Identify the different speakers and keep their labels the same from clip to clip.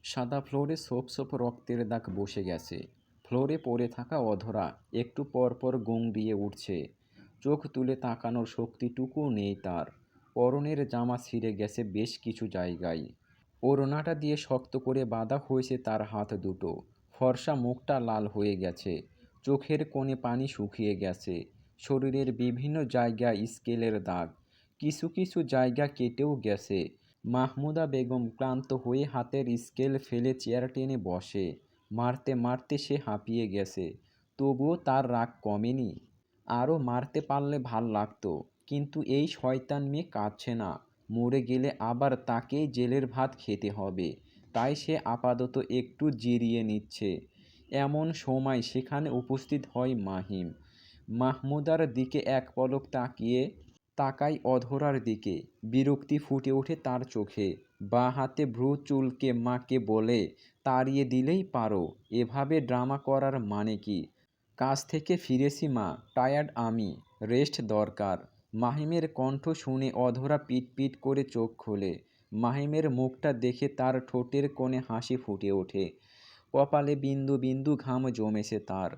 Speaker 1: সাদা ফ্লোরে ছোপ ছোপ রক্তের দাগ বসে গেছে। ফ্লোরে পড়ে থাকা অধরা একটু পর পর গুঁড়িয়ে উঠছে। চোখ তুলে তাকানোর শক্তিটুকুও নেই তার। পরনের জামা ছিঁড়ে গেছে বেশ কিছু জায়গায়। ওড়নাটা দিয়ে শক্ত করে বাঁধা হয়েছে তার হাত দুটো। ফর্সা মুখটা লাল হয়ে গেছে। চোখের কোণে পানি শুকিয়ে গেছে। শরীরের বিভিন্ন জায়গায় স্কেলের দাগ। কিছু কিছু জায়গা কেটেও গেছে। মাহমুদা বেগম ক্লান্ত হয়ে হাতের স্কেল ফেলে চেয়ার টেনে বসে। মারতে মারতে সে হাঁপিয়ে গেছে। তবুও তার রাগ কমেনি। আরও মারতে পারলে ভাল লাগতো, কিন্তু এই শয়তান মেয়ে কাঁদছে না। মরে গেলে আবার তাকেই জেলের ভাত খেতে হবে। তাই সে আপাতত একটু জিরিয়ে নিচ্ছে। এমন সময় সেখানে উপস্থিত হয় মাহিম। মাহমুদার দিকে এক পলক তাকায় অধরার দিকে। বিরক্তি ফুটে ওঠে তার চোখে। বাঁ হাতে ভ্রু চুলকে মাকে বলে, তাড়িয়ে দিলেই পারো, এভাবে ড্রামা করার মানে কি? কাজ থেকে ফিরেছি মা, টায়ার্ড আমি, রেস্ট দরকার। মাহিমের কণ্ঠ শুনে অধরা পিটপিট করে চোখ খোলে। মাহিমের মুখটা দেখে তার ঠোঁটের কোণে হাসি ফুটে ওঠে। কপালে বিন্দু বিন্দু ঘাম জমেছে তার।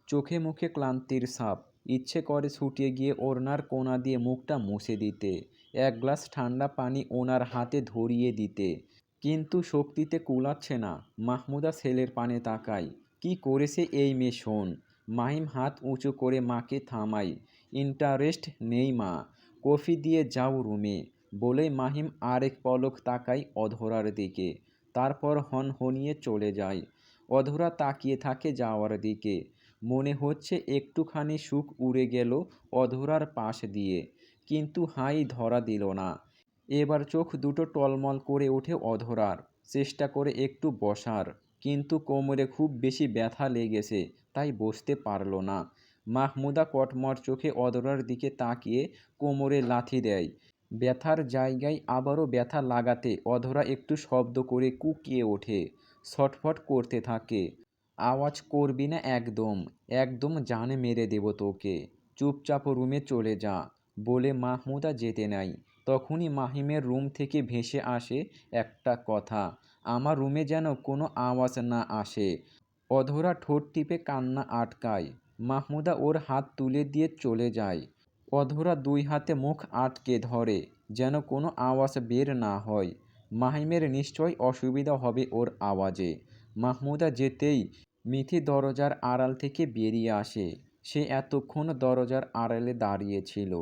Speaker 1: চোখে মুখে ক্লান্তির ছাপ। ইচ্ছে করে ছুটে গিয়ে ওড়নার কোনা দিয়ে মুখটা মুছে দিতে, এক গ্লাস ঠান্ডা পানি ওনার হাতে ধরিয়ে দিতে। কিন্তু শক্তিতে কুলাচ্ছে না। মাহমুদা ছেলের পানে তাকায়। কি করেছে এই মেয়ে শোন। মাহিম হাত উঁচু করে মাকে থামায়। ইন্টারেস্ট নেই মা, কফি দিয়ে যাও রুমে, বলেই মাহিম আরেক পলক তাকায় অধরার দিকে। তারপর হনহনিয়ে চলে যায়। অধরা তাকিয়ে থাকে যাওয়ার দিকে। মনে হচ্ছে একটুখানি সুখ উড়ে গেল অধরার পাশ দিয়ে, কিন্তু হাই ধরা দিল না। এবার চোখ দুটো টলমল করে ওঠে অধরার। চেষ্টা করে একটু বসার, কিন্তু কোমরে খুব বেশি ব্যথা লেগেছে, তাই বসতে পারল না। মাহমুদা কটমট চোখে অধরার দিকে তাকিয়ে কোমরে লাথি দেয়। ব্যথার জায়গায় আবারও ব্যথা লাগাতে অধরা একটু শব্দ করে কুঁকিয়ে ওঠে। ছটফট করতে থাকে। আওয়াজ করবি না একদম, একদম জান মেরে দেব তোকে। চুপচাপ রুমে চলে যা, বলে মাহমুদা যেতে নাই। তখনই মাহিমের রুম থেকে ভেসে আসে একটা কথা, আমার রুমে যেন কোনো আওয়াজ না আসে। অধরা ঠোঁট টিপে কান্না আটকায়। মাহমুদা ওর হাত তুলে দিয়ে চলে যায়। অধরা দুই হাতে মুখ আটকে ধরে, যেন কোনো আওয়াজ বের না হয়। মাহিমের নিশ্চয় অসুবিধা হবে ওর আওয়াজে। মাহমুদা যেতেই মিথি দরজার আড়াল থেকে বেরিয়ে আসে। সে এতক্ষণ দরজার আড়ালে দাঁড়িয়েছিল,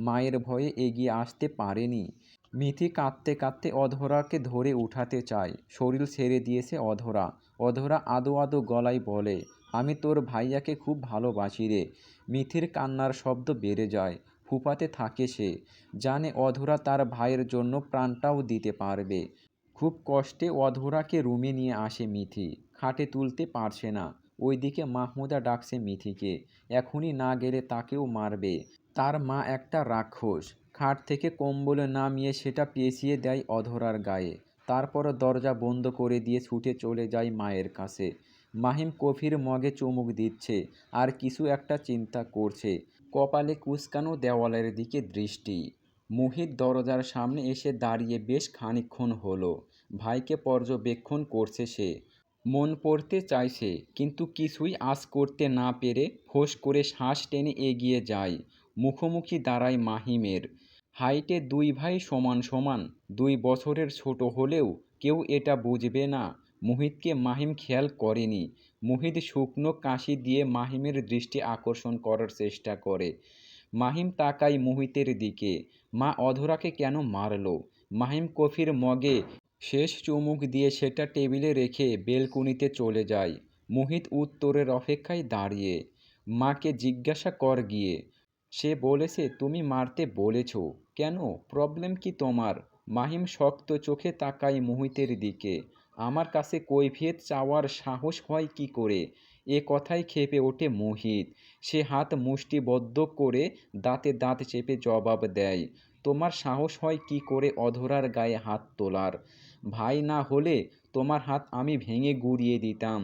Speaker 1: মায়ের ভয়ে এগিয়ে আসতে পারেনি। মিথি কাঁদতে কাঁদতে অধরাকে ধরে উঠাতে চায়, শরীর ছেড়ে দিয়েছে অধরা। অধরা আদো আদো গলায় বলে, আমি তোর ভাইয়াকে খুব ভালোবাসি রে। মিথির কান্নার শব্দ বেড়ে যায়, ফুপাতে থাকে সে। জানে অধরা তার ভাইয়ের জন্য প্রাণটাও দিতে পারবে। খুব কষ্টে অধরাকে রুমে নিয়ে আসে মিথি। খাটে তুলতে পারছে না। ওইদিকে মাহমুদা ডাকছে মিথিকে। এখনই না গেলে তাকেও মারবে। তার মা একটা রাক্ষস। খাট থেকে কম্বল নামিয়ে সেটা পেঁচিয়ে দেয় অধরার গায়ে। তারপর দরজা বন্ধ করে দিয়ে ছুটে চলে যায় মায়ের কাছে। মাহিম কফির মগে চুমুক দিচ্ছে, আর কিছু একটা চিন্তা করছে। কপালে কুঁচকানো দেওয়ালের দিকে দৃষ্টি। মুহিত দরজার সামনে এসে দাঁড়িয়ে বেশ খানিকক্ষণ হলো। ভাইকে পর্যবেক্ষণ করছে সে। মন পড়তে চাইছে, কিন্তু কিছুই আঁচ করতে না পেরে ফোঁস করে শ্বাস টেনে এগিয়ে যায়। মুখোমুখি দাঁড়ায় মাহিমের। হাইটে দুই ভাই সমান সমান, 2 বছরের ছোট হলেও কেউ এটা বুঝবে না মুহিতকে মাহিম খেয়াল করেনি। মুহিত শুকনো কাশি দিয়ে মাহিমের দৃষ্টি আকর্ষণ করার চেষ্টা করে। মাহিম তাকায় মুহিতের দিকে। মা অধরাকে কেন মারল? মাহিম কফির মগে শেষ চুমুক দিয়ে সেটা টেবিলে রেখে বেলকুনিতে চলে যায়। মুহিত উত্তরের অপেক্ষায় দাঁড়িয়ে। মাকে জিজ্ঞাসা কর গিয়ে। সে বলেছে তুমি মারতে বলেছ। কেন, প্রবলেম কি তোমার? মাহিম শক্ত চোখে তাকায় মুহিতের দিকে। আমার কাছে কৈফিয়ত চাওয়ার সাহস হয় কি করে? এ কথায় ক্ষেপে ওঠে মুহিত। সে হাত মুষ্টিবদ্ধ করে দাঁতে দাঁত চেপে জবাব দেয়, তোমার সাহস হয় কি করে অধরার গায়ে হাত তোলার? ভাই না হলে তোমার হাত আমি ভেঙে গুঁড়িয়ে দিতাম।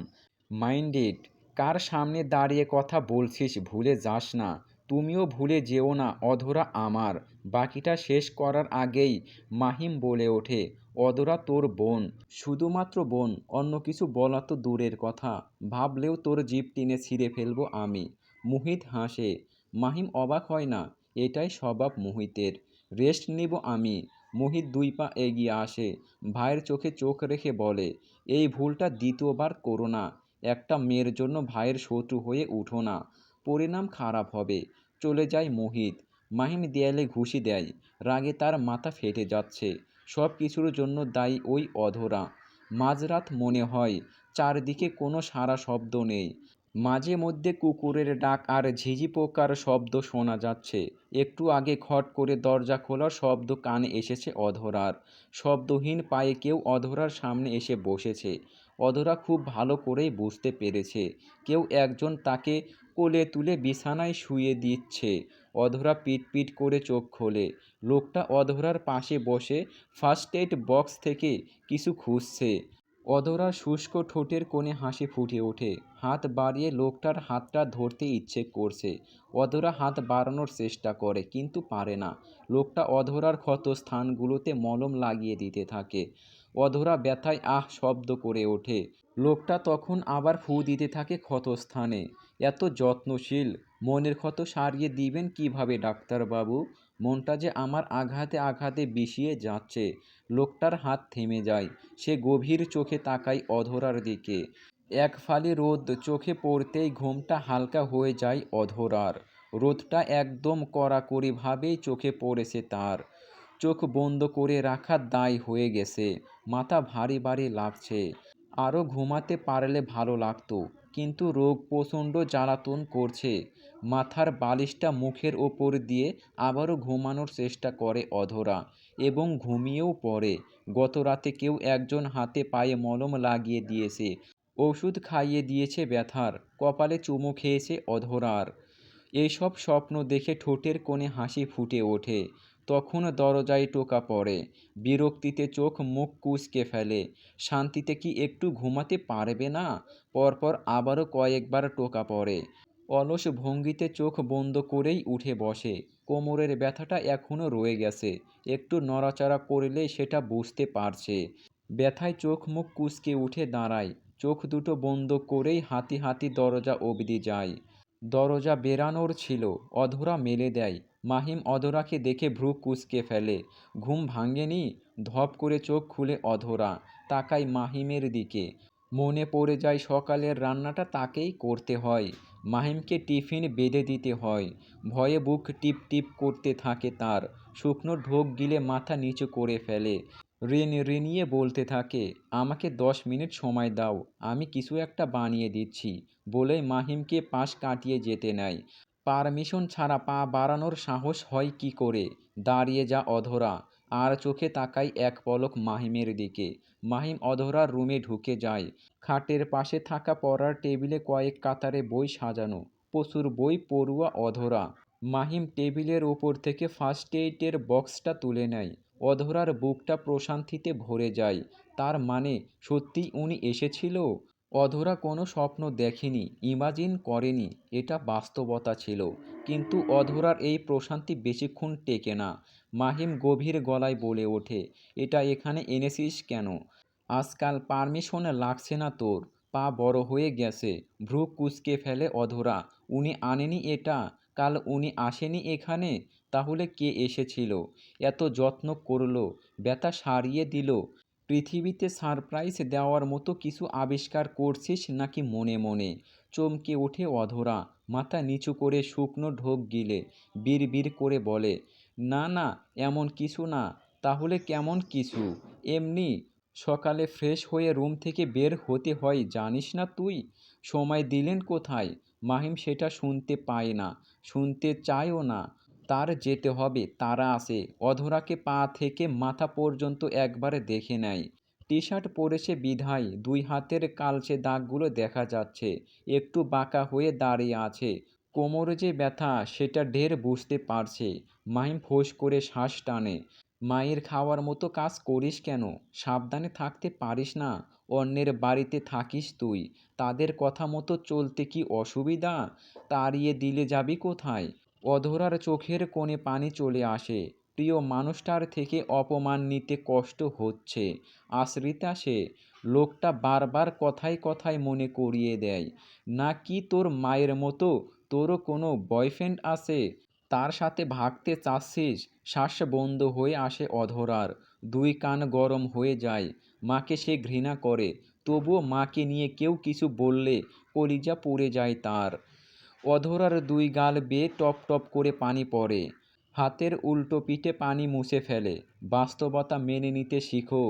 Speaker 1: মাইন্ডেড। কার সামনে দাঁড়িয়ে কথা বলছিস ভুলে যাস না। তুমিও ভুলে যেও না অধরা আমার, বাকিটা শেষ করার আগেই মাহিম বলে ওঠে, অদরা তোর বোন, শুধুমাত্র বোন, অন্য কিছু বলা তো দূরের কথা, ভাবলেও তোর জিভ টেনে ছিঁড়ে ফেলবো আমি। মুহিত হাসে। মাহিম অবাক হয় না, এটাই স্বভাব মুহিতের। রেস্ট নিব আমি। মুহিত 2 পা এগিয়ে আসে, ভাইয়ের চোখে চোখ রেখে বলে, এই ভুলটা দ্বিতীয়বার করো না। একটা মেয়ের জন্য ভাইয়ের শত্রু হয়ে উঠো না, পরিণাম খারাপ হবে। চলে যায় মোহিত। মাহিম দেয়ালে ঘুষি দেয়, রাগে তার মাথা ফেটে যাচ্ছে। সব কিছুর জন্য দায়ী ওই অধরা। মাঝরাত মনে হয়, চারদিকে কোনো সাড়া শব্দ নেই। মাঝে মধ্যে কুকুরের ডাক আর ঝিঝি পোকার শব্দ শোনা যাচ্ছে। একটু আগে খট করে দরজা খোলার শব্দ কানে এসেছে অধরার। শব্দহীন পায়ে কেউ অধরার সামনে এসে বসেছে। অধরা খুব ভালো করেই বুঝতে পেরেছে, কেউ একজন তাকে কোলে তুলে বিছানায় শুইয়ে দিচ্ছে। অধরা পিটপিট করে চোখ খোলে। লোকটা অধরার পাশে বসে ফার্স্ট এইড বক্স থেকে কিছু খুঁজছে। অধরার শুষ্ক ঠোঁটের কোণে হাসি ফুটে ওঠে। হাত বাড়িয়ে লোকটার হাতটা ধরতে ইচ্ছে করছে। অধরা হাত বাড়ানোর চেষ্টা করে, কিন্তু পারে না। লোকটা অধরার ক্ষত স্থানগুলোতে মলম লাগিয়ে দিতে থাকে। অধরা ব্যথায় আহ শব্দ করে ওঠে। লোকটা তখন আবার ফু দিতে থাকে ক্ষতস্থানে। এত যত্নশীল, মনের ক্ষত সারিয়ে দিবেন কিভাবে ডাক্তারবাবু? মনটা যে আমার আঘাতে আঘাতে বিষিয়ে যাচ্ছে। লোকটার হাত থেমে যায়। সে গভীর চোখে তাকায় অধরার দিকে। এক ফালি রোদ চোখে পড়তেই ঘুমটা হালকা হয়ে যায় অধরার। রোদটা একদম কড়াকড়িভাবেই চোখে পড়েছে তার। চোখ বন্ধ করে রাখা দায় হয়ে গেছে। মাথা ভারী ভারী লাগছে। আরও ঘুমাতে পারলে ভালো লাগতো, কিন্তু রোগ প্রচণ্ড জ্বালাতন করছে। মাথার বালিশটা মুখের ওপর দিয়ে আবারও ঘুমানোর চেষ্টা করে অধরা, এবং ঘুমিয়েও পড়ে। গত রাতে কেউ একজন হাতে পায়ে মলম লাগিয়ে দিয়েছে, ওষুধ খাইয়ে দিয়েছে ব্যথার, কপালে চুমু খেয়েছে অধরার। এইসব স্বপ্ন দেখে ঠোঁটের কোণে হাসি ফুটে ওঠে। তখন দরজায় টোকা পড়ে। বিরক্তিতে চোখ মুখ কুঁচকে ফেলে। শান্তিতে কি একটু ঘুমাতে পারবে না? পরপর আবারও কয়েকবার টোকা পড়ে। অলস ভঙ্গিতে চোখ বন্ধ করেই উঠে বসে। কোমরের ব্যথাটা এখনও রয়ে গেছে। একটু নড়াচড়া করলেই সেটা বুঝতে পারছে। ব্যথায় চোখ মুখ কুঁচকে উঠে দাঁড়ায়। চোখ দুটো বন্ধ করেই হাতি হাতি দরজা অবধি যায়। দরজা বেরানোর ছিল। অধরা মেলে দেয়। মাহিম অধরাকে দেখে ভ্রু কুঁচকে ফেলে। ঘুম ভাঙেনি? ধপ করে চোখ খুলে অধরা, তাকায় মাহিমের দিকে। মনে পড়ে যায় সকালের রান্নাটা তাকেই করতে হয়। মাহিমকে টিফিন বেঁধে দিতে হয়। ভয়ে বুক টিপ টিপ করতে থাকে তার। শুকনো ঢোক গিলে মাথা নিচু করে ফেলে। রিনিয়ে বলতে থাকে, আমাকে 10 মিনিট সময় দাও, আমি কিছু একটা বানিয়ে দিচ্ছি, বলেই মাহিমকে পাশ কাটিয়ে যেতে নেয়। পারমিশন ছাড়া পা বাড়ানোর সাহস হয় কি করে? দাঁড়িয়ে যা অধরা। আর চোখে তাকাই এক পলক মাহিমের দিকে। মাহিম অধরার রুমে ঢুকে যায়। খাটের পাশে থাকা পড়ার টেবিলে কয়েক কাতারে বই সাজানো। প্রচুর বই, পড়ুয়া অধরা। মাহিম টেবিলের ওপর থেকে ফার্স্ট এইডের বক্সটা তুলে নেয়। অধরার বুকটা প্রশান্তিতে ভরে যায়। তার মানে সত্যিই উনি এসেছিল। অধরা কোনো স্বপ্ন দেখেনি, ইমাজিন করেনি, এটা বাস্তবতা ছিল। কিন্তু অধরার এই প্রশান্তি বেশিক্ষণ টেকে না। মাহিম গভীর গলায় বলে ওঠে, এটা এখানে এনেছিস কেন? আজকাল পারমিশন লাগছে না তোর? পা বড় হয়ে গেছে। ভ্রু কুঁচকে ফেলে অধরা। উনি আনেনি এটা? কাল উনি আসেনি এখানে? তাহলে কে এসেছিল? এত যত্ন করলো, ব্যথা সারিয়ে দিল। পৃথিবীতে সারপ্রাইজ দেওয়ার মতো কিছু আবিষ্কার করছিস নাকি মনে মনে? চমকে ওঠে অধরা, মাথা নিচু করে শুকনো ঢোক গিলে বিড়বিড় করে বলে, না না, এমন কিছু না। তাহলে কেমন কিছু? এমনি। সকালে ফ্রেশ হয়ে রুম থেকে বের হতে হয় জানিস না তুই? সময় দিলেন কোথায়? মাহিম সেটা শুনতে পায় না, শুনতে চায়ও না। তার যেতে হবে, তারা আছে। অধরাকে পা থেকে মাথা পর্যন্ত একবার দেখে নেয়। টি শার্ট পরেছে বিধায় 2 হাতের কালচে দাগগুলো দেখা যাচ্ছে। একটু বাঁকা হয়ে দাঁড়িয়ে আছে। কোমরে যে ব্যথা সেটা ঢের বুঝতে পারছে। মাহিম ফোঁস করে শ্বাস টানে। মায়ের খাওয়ার মতো কাজ করিস কেন? সাবধানে থাকতে পারিস না? অন্যের বাড়িতে থাকিস তুই, তাদের কথা মতো চলতে কি অসুবিধা? তাড়িয়ে দিলে যাবি কোথায়? অধরার চোখের কোণে পানি চলে আসে। প্রিয় মানুষটার থেকে অপমান নিতে কষ্ট হচ্ছে। আশ্রিতা সে। লোকটা বারবার কথায় কথায় মনে করিয়ে দেয়, নাকি তোর মায়ের মতো তোরও কোনো বয়ফ্রেন্ড আছে, তার সাথে ভাগতে চাচ্ছিস? শ্বাস বন্ধ হয়ে আসে অধরার। দুই কান গরম হয়ে যায়। মাকে সে ঘৃণা করে, তবুও মাকে নিয়ে কেউ কিছু বললে কলিজা পুড়ে যায় তার। অধরার দুই গাল বেয়ে টপ টপ করে পানি পড়ে। হাতের উল্টো পিঠে পানি মুছে ফেলে। বাস্তবতা মেনে নিতে শিখো।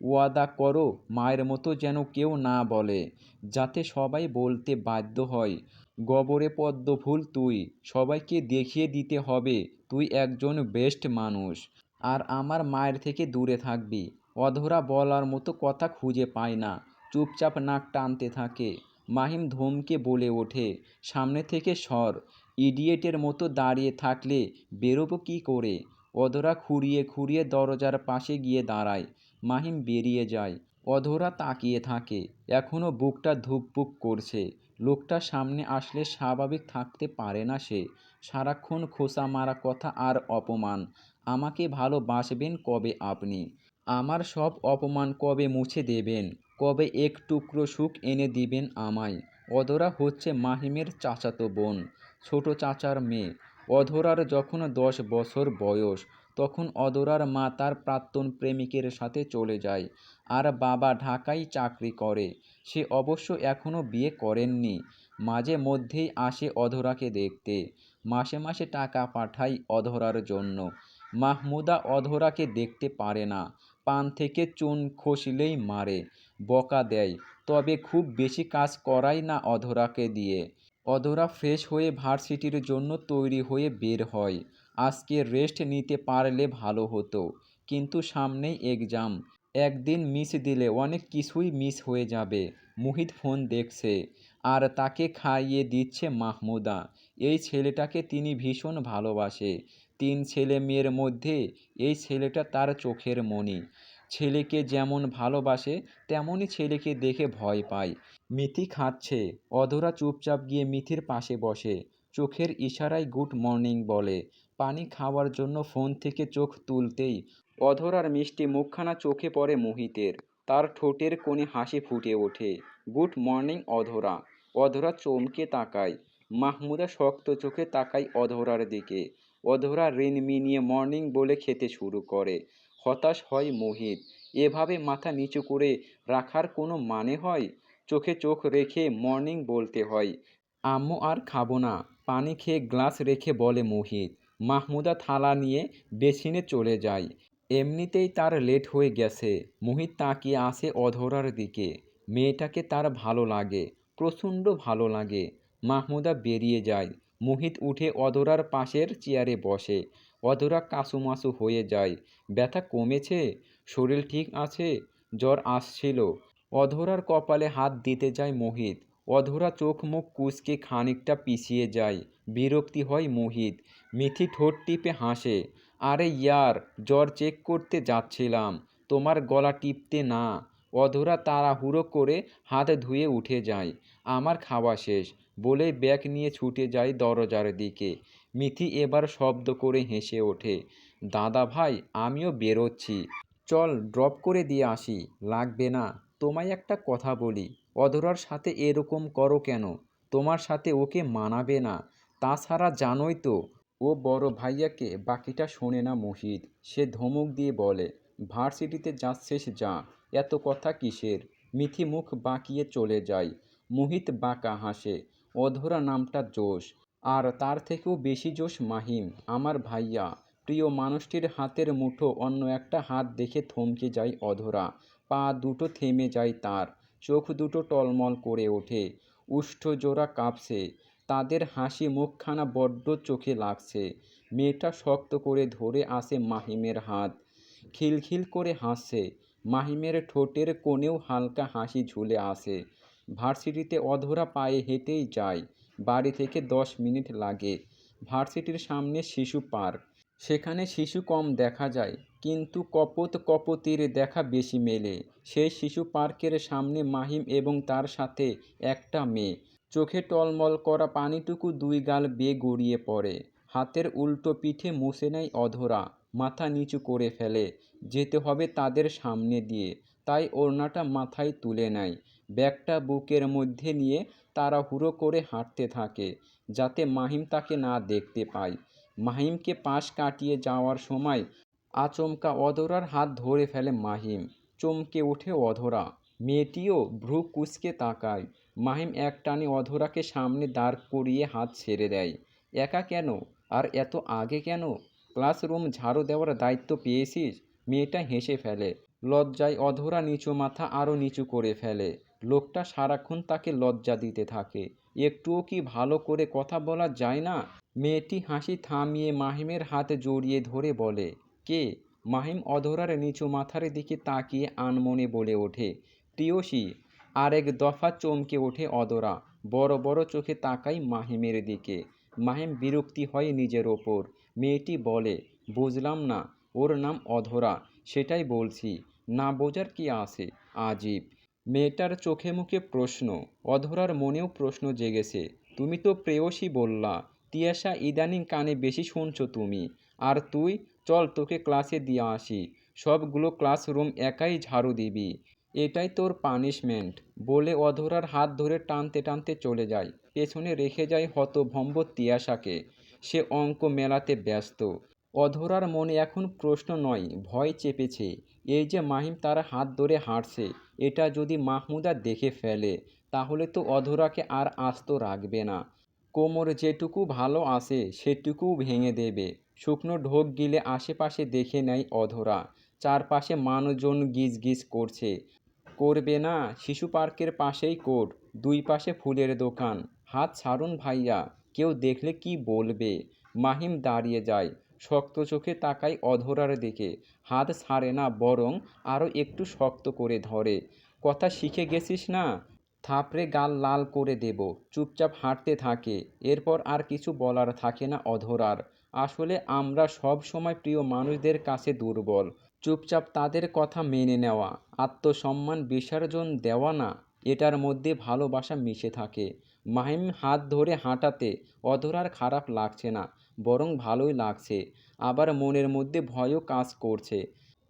Speaker 1: ওয়াদা করো মায়ের মতো যেন কেউ না বলে, যাতে সবাই বলতে বাধ্য হয়, গবরে পদ্ম ফুল তুই। সবাইকে দেখিয়ে দিতে হবে তুই একজন বেস্ট মানুষ। আর আমার মায়ের থেকে দূরে থাকবি। অধরা বলার মতো কথা খুঁজে পায় না, চুপচাপ নাক টানতে থাকে। মাহিম ধমকে বলে ওঠে, সামনে থেকে সর। ইডিয়েটের মতো দাঁড়িয়ে থাকলে বেরোবো কী করে? অধরা খুঁড়িয়ে খুঁড়িয়ে দরজার পাশে গিয়ে দাঁড়ায়। মাহিম বেরিয়ে যায়। অধরা তাকিয়ে থাকে। এখনও বুকটা ধুকপুক করছে। লোকটা সামনে আসলে স্বাভাবিক থাকতে পারে না সে। সারাক্ষণ খোঁচা মারা কথা আর অপমান। আমাকে ভালোবাসবেন কবে আপনি? আমার সব অপমান কবে মুছে দেবেন? কবে এক টুকরো সুখ এনে দিবেন আমায়? অধরা হচ্ছে মাহিমের চাচাতো বোন, ছোট চাচার মেয়ে। অধরার যখন 10 বছর বয়স, তখন অধরার মা তার প্রাক্তন প্রেমিকের সাথে চলে যায়। আর বাবা ঢাকায় চাকরি করে। সে অবশ্য এখনও বিয়ে করেননি। মাঝে মধ্যেই আসে অধরাকে দেখতে। মাসে মাসে টাকা পাঠায় অধরার জন্য। মাহমুদা অধরাকে দেখতে পারে না। পান থেকে চুন খসলেই মারে, বকা দেয়। তবে খুব বেশি কাজ করায় না অধরাকে দিয়ে। অধরা ফ্রেশ হয়ে ভার্সিটির জন্য তৈরি হয়ে বের হয়। আজকে রেস্ট নিতে পারলে ভালো হতো, কিন্তু সামনেই এক্সাম। একদিন মিস দিলে অনেক কিছুই মিস হয়ে যাবে। মুহিত ফোন দেখছে, আর তাকে খাইয়ে দিচ্ছে মাহমুদা। এই ছেলেটাকে তিনি ভীষণ ভালোবাসে। 3 ছেলে মেয়ের মধ্যে এই ছেলেটা তার চোখের মণি। ছেলেকে যেমন ভালোবাসে তেমনই ছেলেকে দেখে ভয় পায়। মিথি খাচ্ছে। অধরা চুপচাপ গিয়ে মিথির পাশে বসে। চোখের ইশারায় গুড মর্নিং বলে। পানি খাওয়ার জন্য ফোন থেকে চোখ তুলতেই অধরার মিষ্টি মুখখানা চোখে পড়ে মোহিতের। তার ঠোঁটের কোণে হাসি ফুটে ওঠে। গুড মর্নিং অধরা। অধরা চমকে তাকায়। মাহমুদা শক্ত চোখে তাকায় অধরার দিকে। অধরা ঋণ মিনিয়ে মর্নিং বলে খেতে শুরু করে। হতাশ হয় মোহিত। এভাবে মাথা নিচু করে রাখার কোনো মানে হয়? চোখে চোখ রেখে মর্নিং বলতে হয়। আম্মু আর খাবো না, পানি খেয়ে গ্লাস রেখে বলে মোহিত। মাহমুদা থালা নিয়ে বেসিনে চলে যায়। এমনিতেই তার লেট হয়ে গেছে। মোহিত তাকিয়ে আসে অধরার দিকে। মেয়েটাকে তার ভালো লাগে, প্রচণ্ড ভালো লাগে। মাহমুদা বেরিয়ে যায়। মোহিত উঠে অধরার পাশের চেয়ারে বসে। অধরা কাঁচুমাচু হয়ে যায়। ব্যথা কমেছে? শরীর ঠিক আছে? জ্বর আসছিল। অধরার কপালে হাত দিতে যায় মোহিত। অধরা চোখ মুখ কুঁচকে খানিকটা পিছিয়ে যায়। বিরক্তি হয় মোহিত। মিথি ঠোঁট টিপে হাসে। আরে ইয়ার, জ্বর চেক করতে যাচ্ছিলাম, তোমার গলা টিপতে না। অধরা তাড়াহুড়ো করে হাত ধুয়ে উঠে যায়। আমার খাওয়া শেষ বলেই ব্যাগ নিয়ে ছুটে যায় দরজার দিকে। মিথি এবার শব্দ করে হেসে ওঠে। দাদা ভাই, আমিও বেরোচ্ছি, চল ড্রপ করে দিয়ে আসি। লাগবে না। তোমায় একটা কথা বলি, অধরার সাথে এরকম করো কেন? তোমার সাথে ওকে মানাবে না। তাছাড়া জানোই তো ও বড় ভাইয়াকে। বাকিটা শোনে না মোহিত। সে ধমক দিয়ে বলে, ভার্সিটিতে যাচ্ছিস যা, এত কথা কিসের? মিথি মুখ বাঁকিয়ে চলে যায়। মোহিত বাঁকা হাসে। অধরা নামটা জোশ, আর তার থেকেও বেশি জোশ মাহিম, আমার ভাইয়া। প্রিয় মানুষটির হাতের মুঠো অন্য একটা হাত দেখে থমকে যায় অধরা। পা দুটো থেমে যায় তার। চোখ দুটো টলমল করে ওঠে। ওষ্ঠজোড়া কাঁপছে। তাদের হাসি মুখখানা বড্ড চোখে লাগছে। মেয়েটা শক্ত করে ধরে আসে মাহিমের হাত। খিলখিল করে হাসছে। মাহিমের ঠোঁটের কোণেও হালকা হাসি ঝুলে আসে। ভার্সিটিতে অধরা পায়ে হেঁটেই যায়। বাড়ি থেকে 10 মিনিট লাগে। ভার্সিটির সামনে শিশু পার্ক। সেখানে শিশু কম দেখা যায়, কিন্তু কপোত কপোতির দেখা বেশি মেলে। সেই শিশু পার্কের সামনে মাহিম এবং তার সাথে একটা মেয়ে। চোখে টলমল করা পানিটুকু 2 গাল বেয়ে গড়িয়ে পড়ে। হাতের উল্টো পিঠে মুছে নেয় অধরা, মাথা নিচু করে ফেলে। যেতে হবে তাদের সামনে দিয়ে, তাই ওড়নাটা মাথায় তুলে নেয়। ব্যাগটা বুকের মধ্যে নিয়ে তাড়াহুড়ো করে হাঁটতে থাকে, যাতে মাহিম তাকে না দেখতে পায়। মাহিমকে পাশ কাটিয়ে যাওয়ার সময় আচমকা অধরার হাত ধরে ফেলে মাহিম। চমকে ওঠে অধরা, মেয়েটিও ভ্রু কুঁচকে তাকায়। মাহিম একটানে অধরাকে সামনে দাঁড় করিয়ে হাত ছেড়ে দেয়। একা কেন? আর এত আগে কেন? ক্লাসরুম ঝাড়ু দেওয়ার দায়িত্ব পেয়েছিস? মেয়েটা হেসে ফেলে। লজ্জায় অধরা নিচু মাথা আরও নিচু করে ফেলে। লোকটা সারাক্ষণ তাকে লজ্জা দিতে থাকে। একটুও কি ভালো করে কথা বলা যায় না? মেয়েটি হাসি থামিয়ে মাহিমের হাত জড়িয়ে ধরে বলে, কে? মাহিম অধরার নিচু মাথার দিকে তাকিয়ে আনমনে বলে ওঠে, প্রিয়সী। আরেক দফা চমকে ওঠে অধরা, বড় বড় চোখে তাকায় মাহিমের দিকে। মাহিম বিরক্তি হয় নিজের ওপর। মেয়েটি বলে, বুঝলাম না। ওর নাম অধরা, সেটাই বলছি। না বোঝার কি আছে? আজীব। মেয়েটার চোখে মুখে প্রশ্ন, অধরার মনেও প্রশ্ন জেগেছে। তুমি তো প্রেয়সী বললা। তিয়াশা, ইদানিং কানে বেশি শুনছো তুমি। আর তুই? চল তোকে ক্লাসে দিয়ে আসি। সবগুলো ক্লাসরুম একাই ঝাড়ু দিবি। এটাই তোর পানিশমেন্ট। বলে অধরার হাত ধরে টানতে টানতে চলে যায়। পেছনে রেখে যায় হতভম্ব তিয়াশাকে। সে অঙ্ক মেলাতে ব্যস্ত। অধরার মনে এখন প্রশ্ন নয়, ভয় চেপেছে। এই যে মাহিম তার হাত ধরে হাঁটছে, এটা যদি মাহমুদা দেখে ফেলে, তাহলে তো অধরাকে আর আস্ত রাখবে না। কোমর যেটুকু ভালো আছে সেটুকুও ভেঙে দেবে। শুকনো ঢোক গিলে আশেপাশে দেখে নেয় অধরা। চারপাশে মানুষজন গিজ গিজ করছে। করবে না? শিশু পার্কের পাশেই কোর্ট, দুই পাশে ফুলের দোকান। হাত ছাড়ুন ভাইয়া, কেউ দেখলে কি বলবে? মাহিম দাঁড়িয়ে যায়, শক্ত চোখে তাকায় অধরার দিকে। হাত ছাড়ে না, বরং আরও একটু শক্ত করে ধরে। কথা শিখে গেছিস না? থাপড়ে গাল লাল করে দেব। চুপচাপ হাঁটতে থাকে। এরপর আর কিছু বলার থাকে না অধরার। আসলে আমরা সব সময় প্রিয় মানুষদের কাছে দুর্বল। চুপচাপ তাদের কথা মেনে নেওয়া, আত্মসম্মান বিসর্জন দেওয়া না, এটার মধ্যে ভালোবাসা মিশে থাকে। মাহিম হাত ধরে হাঁটাতে অধরার খারাপ লাগছে না, বরং ভালোই লাগছে। আবার মনের মধ্যে ভয়ও কাজ করছে।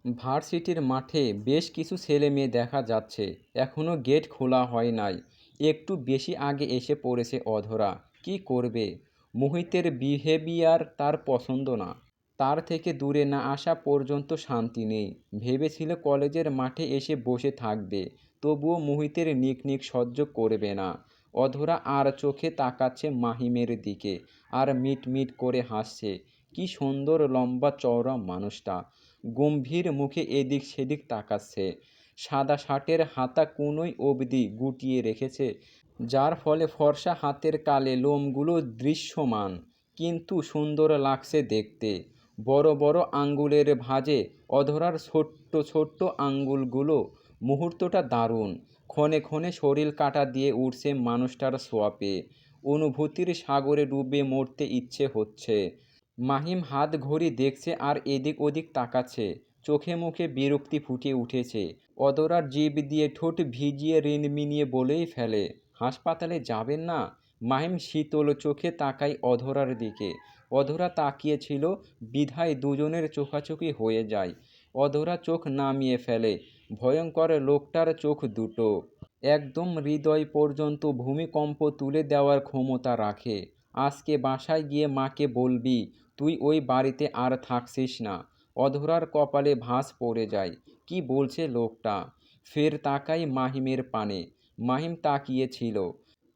Speaker 1: ভার্সিটির মাঠে বেশ কিছু ছেলে মেয়ে দেখা যাচ্ছে। এখনও গেট খোলা হয় নাই। একটু বেশি আগে এসে পড়েছে অধরা। কি করবে? মোহিতের বিহেভিয়ার তার পছন্দ না। তার থেকে দূরে না আসা পর্যন্ত শান্তি নেই। ভেবেছিল কলেজের মাঠে এসে বসে থাকবে, তবুও মোহিতের নিকনিক সহ্য করবে না। অধরা আর চোখে তাকাচ্ছে মাহিমের দিকে, আর মিট মিট করে হাসছে। কি সুন্দর লম্বা চওড়া মানুষটা। গম্ভীর মুখে এদিক সেদিক তাকাচ্ছে। সাদা শার্টের হাতা কোনোই অবধি গুটিয়ে রেখেছে, যার ফলে ফর্সা হাতের কালে লোমগুলো দৃশ্যমান। কিন্তু সুন্দর লাগছে দেখতে। বড় বড় আঙ্গুলের ভাঁজে অধরার ছোট্ট ছোট্ট আঙ্গুলগুলো। মুহূর্তটা দারুণ। ক্ষণে ক্ষণে শরীর কাঁটা দিয়ে উঠছে মানুষটার ছোঁয়াপে। অনুভূতির সাগরে ডুবে মরতে ইচ্ছে হচ্ছে। মাহিম হাত ঘড়ি দেখছে আর এদিক ওদিক তাকাচ্ছে। চোখে মুখে বিরক্তি ফুটে উঠেছে। অধরার জিভ দিয়ে ঠোঁট ভিজিয়ে রিনমিনিয়ে বলেই ফেলে, হাসপাতালে যাবেন না? মাহিম শীতল চোখে তাকায় অধরার দিকে। অধরা তাকিয়েছিল বিধায় দুজনের চোখাচোখি হয়ে যায়। অধরা চোখ নামিয়ে ফেলে। ভয়ঙ্কর লোকটার চোখ দুটো একদম হৃদয় পর্যন্ত ভূমিকম্প তুলে দেওয়ার ক্ষমতা রাখে। আজকে বাসায় গিয়ে মাকে বলবি তুই ওই বাড়িতে আর থাকছিস না। অধরার কপালে ভাঁজ পড়ে যায়। কি বলছে লোকটা? ফের তাকাই মাহিমের পানে। মাহিম তাকিয়েছিল।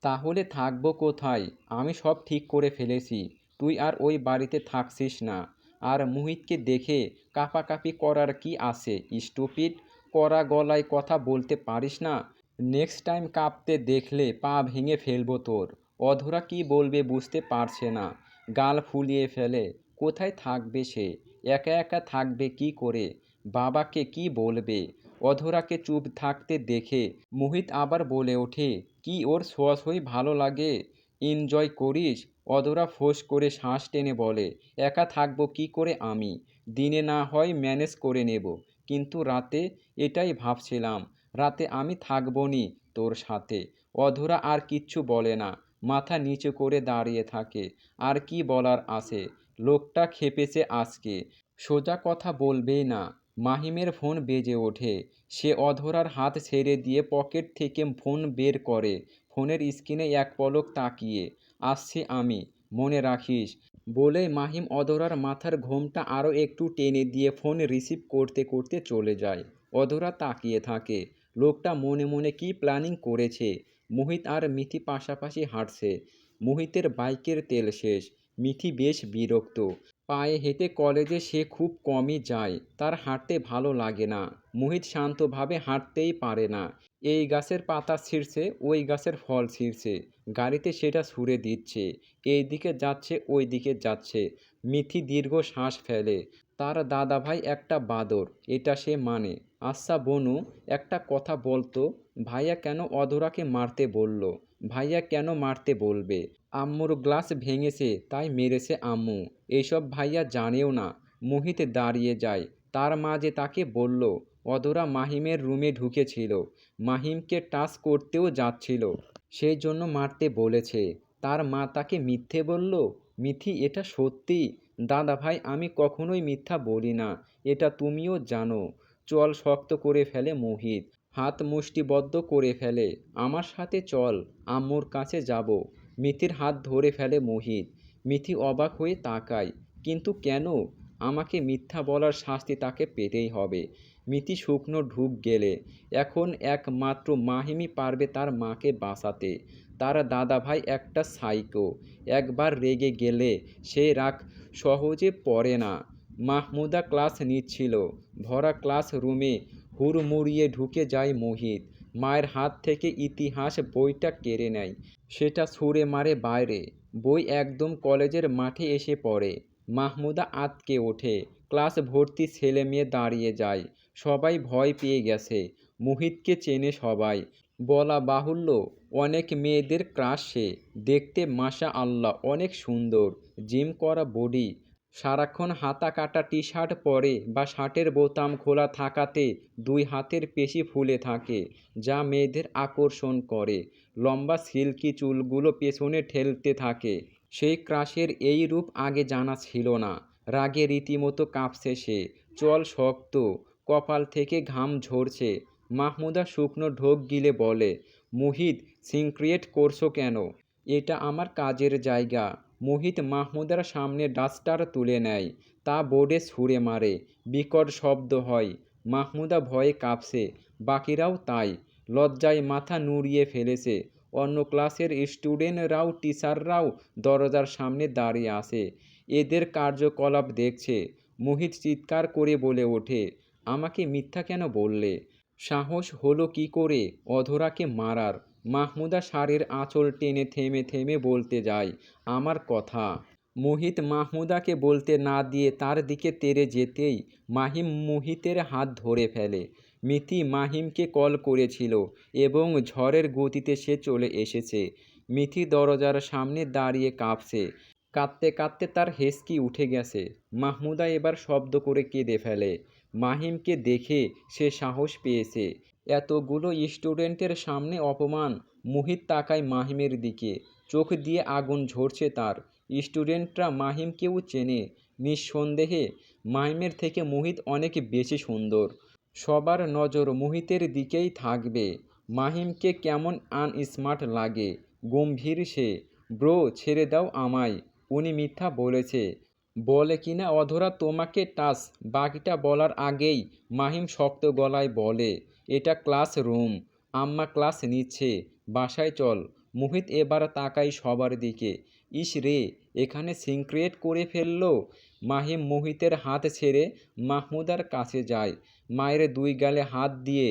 Speaker 1: তাহলে থাকবো কোথায়? আমি সব ঠিক করে ফেলেছি। তুই আর ওই বাড়িতে থাকছিস না। আর মুহিতকে দেখে কাঁপাকাঁপি করার কি আছে স্টুপিড? কড়া গলায় কথা বলতে পারিস না? নেক্সট টাইম কাঁপতে দেখলে পা ভেঙে ফেলবো তোর। অধরা কি বলবে বুঝতে পারছে না। গাল ফুলিয়ে ফেলে। কোথায় থাকবে সে? একা একা থাকবে কি করে? বাবাকে কি বলবে? অধরাকে চুপ থাকতে দেখে মোহিত আবার বলে ওঠে, কি ওর ছোঁয়াছুঁই ভালো লাগে? এনজয় করিস? অধরা ফোঁস করে শ্বাস টেনে বলে, একা থাকবো কি করে আমি? দিনে না হয় ম্যানেজ করে নেব, কিন্তু রাতে? এটাই ভাবছিলাম। রাতে আমি থাকবো নি তোর সাথে। অধরা আর কিচ্ছু বলে না। মাথা নিচু করে দাঁড়িয়ে থাকে। আর কি বলার আছে, লোকটা খেপেছে আজকে, সোজা কথা বলবেই না। মাহিমের ফোন বেজে ওঠে। সে অধরার হাত ছেড়ে দিয়ে পকেট থেকে ফোন বের করে। ফোনের স্ক্রিনে এক পলক তাকিয়ে, আসছি আমি, মনে রাখিস, বলেই মাহিম অধরার মাথার ঘোমটা আরও একটু টেনে দিয়ে ফোন রিসিভ করতে করতে চলে যায়। অধরা তাকিয়ে থাকে। লোকটা মনে মনে কী প্ল্যানিং করেছে। মোহিত আর মিথি পাশাপাশি হাঁটছে। মোহিতের বাইকের তেল শেষ। মিথি বেশ বিরক্ত। পায়ে হেঁটে কলেজে সে খুব কমই যায়, তার হাঁটতে ভালো লাগে না। মোহিত শান্তভাবে হাঁটতেই পারে না। এই গাছের পাতা ছিঁড়ছে, ওই গাছের ফল ছিঁড়ছে, গাড়িতে সেটা ছুঁড়ে দিচ্ছে, এই দিকে যাচ্ছে ওই দিকে যাচ্ছে। মিথি দীর্ঘ শ্বাস ফেলে। তার দাদাভাই একটা বাঁদর, এটা সে মানে। আচ্ছা বনু, একটা কথা বলতো, ভাইয়া কেন অধরাকে মারতে বলল? ভাইয়া কেন মারতে বলবে? আম্মুর গ্লাস ভেঙেছে তাই মেরেছে আম্মু, এসব ভাইয়া জানেও না। মোহিত দাঁড়িয়ে যায়। তার মা যে তাকে বলল অধরা মাহিমের রুমে ঢুকেছিল, মাহিমকে টাচ করতেও যাচ্ছিল, সেই জন্য মারতে বলেছে। তার মা তাকে মিথ্যে বলল? মিথি, এটা সত্যি? দাদা ভাই, আমি কখনোই মিথ্যা বলি না, এটা তুমিও জানো। চল, শক্ত করে ফেলে মোহিত, হাত মুষ্টিবদ্ধ করে ফেলে। আমার সাথে চল, আম্মুর কাছে যাব। মিথির হাত ধরে ফেলে মোহিত। মিথি অবাক হয়ে তাকায়। কিন্তু কেন? আমাকে মিথ্যা বলার শাস্তি তাকে পেতেই হবে। মিথি শুকনো ঢুক গেলে। এখন একমাত্র মাহিমই পারবে তার মাকে বাঁচাতে। তার দাদাভাই একটা সাইকো, একবার রেগে গেলে সে রাগ সহজে পড়ে না। মাহমুদা ক্লাস নিচ্ছিল। ভরা ক্লাস রুমে হুড়মুড়িয়ে ঢুকে যায় মোহিত। মায়ের হাত থেকে ইতিহাস বইটা কেড়ে নেয়, সেটা ছুঁড়ে মারে বাইরে। বই একদম কলেজের মাঠে এসে পড়ে। মাহমুদা আঁতকে ওঠে। ক্লাস ভর্তি ছেলে মেয়ে দাঁড়িয়ে যায়। সবাই ভয় পেয়ে গেছে। মোহিতকে চেনে সবাই। বলা বাহুল্য, অনেক মেয়েদের ক্রাশ সে। দেখতে মাশা আল্লাহ অনেক সুন্দর, জিম করা বডি, সারাক্ষণ হাতা কাটা টি শার্ট পরে বা শার্টের বোতাম খোলা থাকাতে দুই হাতের পেশি ফুলে থাকে, যা মেয়েদের আকর্ষণ করে। লম্বা সিল্কি চুলগুলো পেছনে ঠেলতে থাকে। সেই ক্রাশের এই রূপ আগে জানা ছিল না। রাগে রীতিমতো কাঁপছে সে। চল শক্ত, কপাল থেকে ঘাম ঝরছে। মাহমুদা শুকনো ঢোক গিলে বলে, মোহিত, সিনক্রিয়েট করছো কেন? এটা আমার কাজের জায়গা। মোহিত মাহমুদার সামনে ডাস্টার তুলে নেয়, তা বোর্ডে ছুঁড়ে মারে। বিকট শব্দ হয়। মাহমুদা ভয়ে কাঁপছে, বাকিরাও তাই। লজ্জায় মাথা নুড়িয়ে ফেলেছে। অন্য ক্লাসের স্টুডেন্টরাও টিচাররাও দরজার সামনে দাঁড়িয়ে আছে, এদের কার্যকলাপ দেখছে। মোহিত চিৎকার করে বলে ওঠে, আমাকে মিথ্যা কেন বললে? সাহস হলো কি করে অধরাকে মারার? মাহমুদা শাড়ির আঁচল টেনে থেমে থেমে বলতে যায়, আমার কথা। মোহিত মাহমুদাকে বলতে না দিয়ে তার দিকে তেড়ে যেতেই মাহিম মোহিতের হাত ধরে ফেলে। মিথি মাহিমকে কল করেছিল এবং ঝড়ের গতিতে সে চলে এসেছে। মিথি দরজার সামনে দাঁড়িয়ে কাঁপছে। কাঁদতে কাঁদতে তার হেঁচকি উঠে গেছে। মাহমুদা এবার শব্দ করে কেঁদে ফেলে। মাহিমকে দেখে সে সাহস পেয়েছে। এতগুলো স্টুডেন্টের সামনে অপমান। মোহিত তাকায় মাহিমের দিকে, চোখ দিয়ে আগুন ঝরছে তার। স্টুডেন্টরা মাহিমকেও চেনে। নিঃসন্দেহে মাহিমের থেকে মোহিত অনেক বেশি সুন্দর। সবার নজর মোহিতের দিকেই থাকবে। মাহিমকে কেমন আনস্মার্ট লাগে। গম্ভীর সে। ব্রো, ছেড়ে দাও আমায়, উনি মিথ্যা বলেছে। বলে কিনা অধরা তোমাকে টাচ। বাকিটা বলার আগেই মাহিম শক্ত গলায় বলে, এটা ক্লাস রুম, আম্মা ক্লাস নিচ্ছে, বাসায় চল। মোহিত এবার তাকায় সবার দিকে। ইস রে, এখানে সিনক্রিয়েট করে ফেললো। মাহিম মোহিতের হাত ছেড়ে মাহমুদার কাছে যায়। মায়ের দুই গালে হাত দিয়ে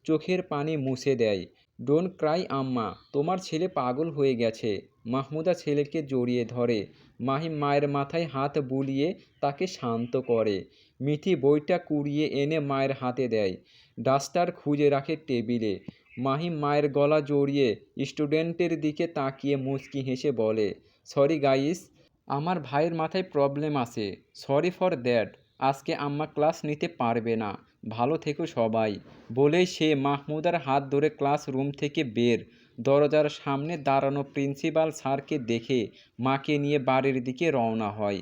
Speaker 1: চোখের পানি মুছে দেয়। ডোন্ট ক্রাই আম্মা, তোমার ছেলে পাগল হয়ে গেছে। মাহমুদা ছেলেকে জড়িয়ে ধরে। মাহিম মায়ের মাথায় হাত বুলিয়ে তাকে শান্ত করে। মিথি বইটা কুড়িয়ে এনে মায়ের হাতে দেয়। ডাস্টার খুঁজে রাখে টেবিলে। মাহিম মায়ের গলা জড়িয়ে স্টুডেন্টের দিকে তাকিয়ে মুচকি হেসে বলে, সরি গাইস, আমার ভাইয়ের মাথায় প্রবলেম আছে, সরি ফর দ্যাট। আজকে আম্মা ক্লাস নিতে পারবে না। ভালো থেকো সবাই। বলেই সে মাহমুদার হাত ধরে ক্লাসরুম থেকে বের। দরজার সামনে দাঁড়ানো প্রিন্সিপাল স্যারকে দেখে মাকে নিয়ে বাড়ির দিকে রওনা হয়।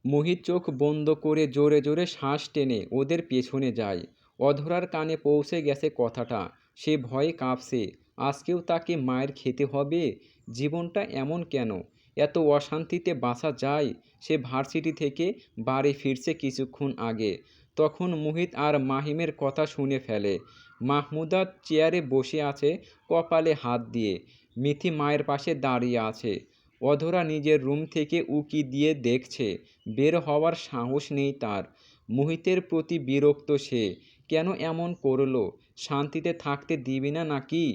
Speaker 1: মুহিত চোখ বন্ধ করে জোরে জোরে শ্বাস টেনে ওদের পেছনে যায়। অধরার কানে পৌঁছে গেছে কথাটা। সে ভয়ে কাঁপছে। আজকেও তাকে মায়ের খেতে হবে? জীবনটা এমন কেন? এত অশান্তিতে বাঁচা যায়? সে ভার্সিটি থেকে বাড়ি ফিরছে কিছুক্ষণ আগে। তখন মুহিত আর মাহিমের কথা শুনে ফেলে। মাহমুদা চেয়ারে বসে আছে কপালে হাত দিয়ে। মিথি মায়ের পাশে দাঁড়িয়ে আছে। অধরা নিজের রুম থেকে উকি দিয়ে দেখছে। বের হওয়ার সাহস নেই তার। মুহিতের প্রতি বিরক্ত সে। কেন এমন করলো? শান্তিতে থাকতে দিবি না নাকি?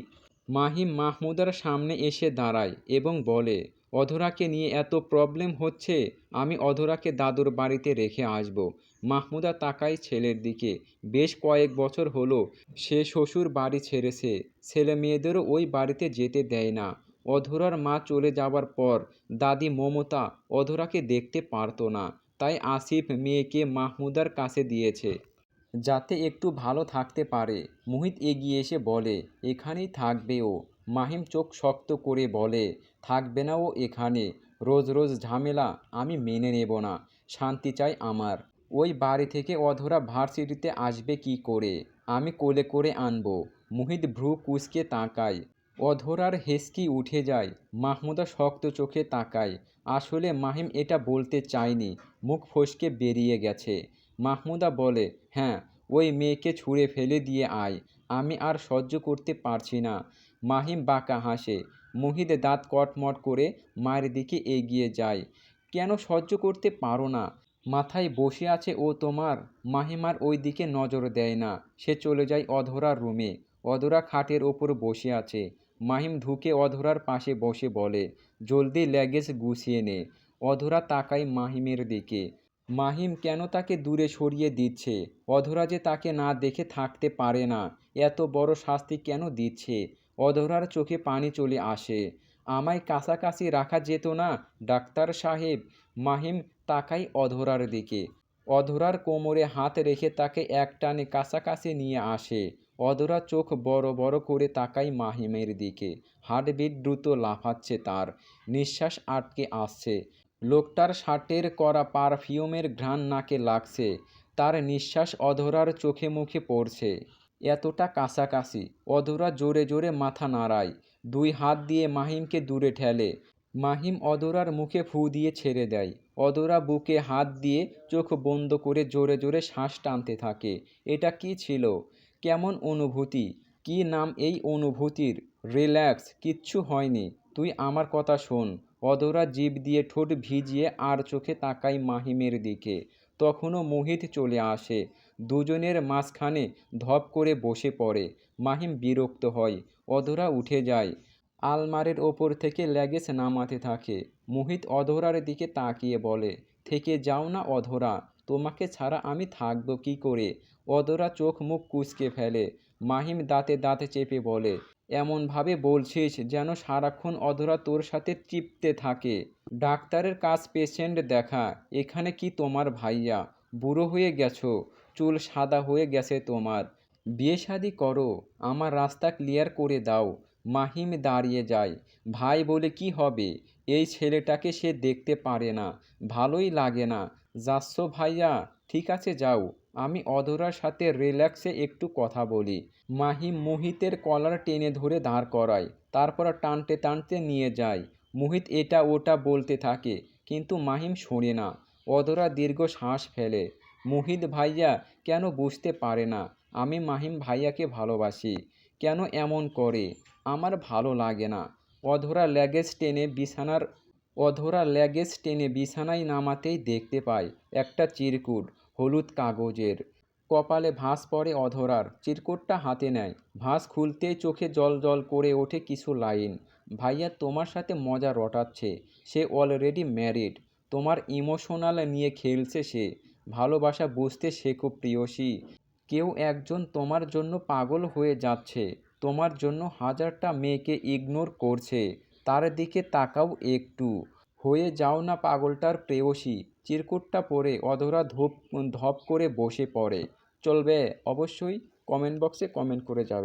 Speaker 1: মাহিম মাহমুদার সামনে এসে দাঁড়ায় এবং বলে, অধরাকে নিয়ে এত প্রবলেম হচ্ছে, আমি অধরাকে দাদুর বাড়িতে রেখে আসব। মাহমুদা তাকায় ছেলের দিকে। বেশ কয়েক বছর হলো সে শ্বশুর বাড়ি ছেড়েছে। ছেলে মেয়েদেরও ওই বাড়িতে যেতে দেয় না। অধরার মা চলে যাবার পর দাদি মমতা অধরাকে দেখতে পারতো না। তাই আসিফ মেয়েকে মাহমুদার কাছে দিয়েছে, যাতে একটু ভালো থাকতে পারে। মুহিত এগিয়ে এসে বলে, এখানেই থাকবে ও। মাহিম চোখ শক্ত করে বলে, থাকবে না ও এখানে। রোজ রোজ ঝামেলা আমি মেনে নেব না। শান্তি চাই আমার। ওই বাড়ি থেকে অধরা ভার্সিটিতে আসবে কি করে? আমি কোলে করে আনবো। মুহিত ভ্রু কুঁচকে তাকায়। অধরার হেঁচকি উঠে যায়। মাহমুদা শক্ত চোখে তাকায়। আসলে মাহিম এটা বলতে চায়নি, মুখ ফসকে বেরিয়ে গেছে। মাহমুদা বলে, হ্যাঁ, ওই মেয়েকে ছুঁড়ে ফেলে দিয়ে আয়। আমি আর সহ্য করতে পারছি না। মাহিম বাঁকা হাসে। মুহিত দাঁত কটমট করে মায়ের দিকে এগিয়ে যায়। কেন সহ্য করতে পারো না? মাথায় বসে আছে ও তোমার? মাহিম আর ওই দিকে নজর দেয় না। সে চলে যায় অধরার রুমে। অধরা খাটের ওপর বসে আছে। মাহিম ঢুকে অধরার পাশে বসে বলে, জলদি ল্যাগেজ গুছিয়ে নে। অধরা তাকায় মাহিমের দিকে। মাহিম কেন তাকে দূরে সরিয়ে দিচ্ছে? অধরা যে তাকে না দেখে থাকতে পারে না। এত বড় শাস্তি কেন দিচ্ছে? অধরার চোখে পানি চলে আসে। আমায় কাছাকাছি রাখা যেত না ডাক্তার সাহেব? মাহিম তাকায় অধরার দিকে। অধরার কোমরে হাত রেখে তাকে একটানে কাছাকাছি নিয়ে আসে। অধরা চোখ বড় বড় করে তাকায় মাহিমের দিকে। হার্টবিট দ্রুত লাফাচ্ছে তার। নিঃশ্বাস আটকে আসছে। লোকটার শার্টের করা পারফিউমের ঘ্রাণ নাকে লাগছে। তার নিঃশ্বাস অধরার চোখে মুখে পড়ছে। এতটা কাছাকাছি। অধরা জোরে জোরে মাথা নাড়ায়। দুই হাত দিয়ে মাহিমকে দূরে ঠেলে। মাহিম অধরার মুখে ফু দিয়ে ছেড়ে দেয়। অধরা বুকে হাত দিয়ে চোখ বন্ধ করে জোরে জোরে শ্বাস টানতে থাকে। এটা কি ছিল? কেমন অনুভূতি? কি নাম এই অনুভূতির? রিল্যাক্স, কিচ্ছু হয়নি। তুই আমার কথা শোন। অধরা জিভ দিয়ে ঠোঁট ভিজিয়ে আর চোখে তাকায় মাহিমের দিকে। তখনও মোহিত চলে আসে। দুজনের মাঝখানে ধপ করে বসে পড়ে। মাহিম বিরক্ত হয়। অধরা উঠে যায়। আলমারির ওপর থেকে ল্যাগেজ নামাতে থাকে। মোহিত অধরার দিকে তাকিয়ে বলে, থেকে যাও না অধরা, তোমাকে ছাড়া আমি থাকবো কি করে? অধরা চোখ মুখ কুঁচকে ফেলে। মাহিম দাঁতে দাঁতে চেপে বলে, এমনভাবে বলছিস যেন সারাক্ষণ অধরা তোর সাথে চিপতে থাকে। ডাক্তারের কাজ পেশেন্ট দেখা। এখানে কি তোমার ভাইয়া? বুড়ো হয়ে গেছো। চুল সাদা হয়ে গেছে তোমার। বিয়ে শাদি করো। আমার রাস্তা ক্লিয়ার করে দাও। মাহিম দাঁড়িয়ে যায়। ভাই বলে কি হবে? এই ছেলেটাকে সে দেখতে পারে না। ভালোই লাগে না। যাচ্ছ ভাইয়া? ঠিক আছে যাও। আমি অধরার সাথে রিল্যাক্সে একটু কথা বলি। মাহিম মুহিতের কলার টেনে ধরে দাঁড় করায়। তারপর টানতে টানতে নিয়ে যায়। মুহিত এটা ওটা বলতে থাকে, কিন্তু মাহিম শোনে না। অধরা দীর্ঘ শ্বাস ফেলে। মুহিত ভাইয়া কেন বুঝতে পারে না আমি মাহিম ভাইয়াকে ভালোবাসি? কেন এমন করে? আমার ভালো লাগে না। অধরা ল্যাগেজ টেনে বিছানার অধরা ল্যাগেজ টেনে বিছানায় নামাতেই দেখতে পায় একটা চিরকুট, হলুদ কাগজের। কপালে ভাঁজ পড়ে অধরার। চিরকুটটা হাতে নেয়। ভাঁজ খুলতেই চোখে জল জল করে ওঠে কিছু লাইন। ভাইয়া তোমার সাথে মজা রটাচ্ছে। সে অলরেডি ম্যারিড। তোমার ইমোশনাল নিয়ে খেলছে সে। ভালোবাসা বুঝতে শেখো প্রিয়সী। কেউ একজন তোমার জন্য পাগল হয়ে যাচ্ছে। তোমার জন্য হাজারটা মেয়েকে ইগনোর করছে। তার দিকে তাকাও একটু। হয়ে যাও না পাগলটার প্রেয়সী। চিরকুটটা পড়ে অধরা ধপ করে বসে পড়ে। চলবে? অবশ্যই কমেন্ট বক্সে কমেন্ট করে যাবে।